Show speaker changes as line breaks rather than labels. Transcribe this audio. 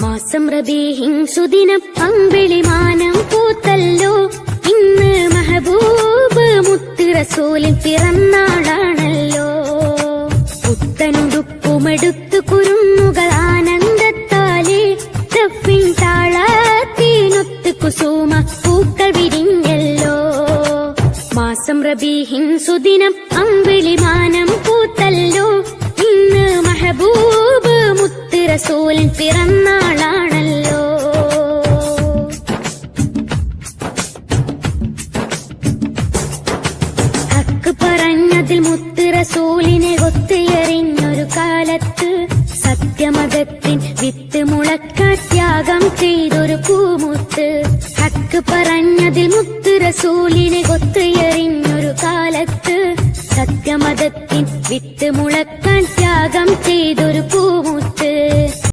മാസം റബീഹിൻ സുദിനം അമ്പിളിമാനം പൂത്തല്ലോ. ഇന്ന് മെഹബൂബ് മുത്ത് റസൂലിൻ പിറന്നാളാണല്ലോ. പുത്തനുടുപ്പുമെടുത്തു കുരുന്നുകൾ ആനന്ദത്താലെ ദഫിൻ താളത്തിനൊത്ത് കുസുമ പൂക്കൾ വിരിഞ്ഞല്ലോ. മാസം റബീഹിൻ സുദിനം അമ്പിളിമാനം പൂത്തല്ലോ. ഇന്ന് മെഹബൂബ് മുത്ത് റസൂലിൻ പിറന്നാളാണല്ലോ. ഹക്ക് പറഞ്ഞതിൽ മുത്ത് റസൂലിനെ ഒത്തുയറിഞ്ഞൊരു കാലത്ത് സത്യമതത്തിൻ വിത്ത് മുളക്കാൻ ത്യാഗം ചെയ്തൊരു പൂമുത്ത്. ഹക്ക് പറഞ്ഞതിൽ മുത്ത് റസൂലിനെ ഒത്തുയറിഞ്ഞൊരു കാലത്ത് സത്യമതത്തിൻ വിത്ത് മുളക്കാൻ ത്യാഗം ചെയ്തൊരു പൂമുത്ത്.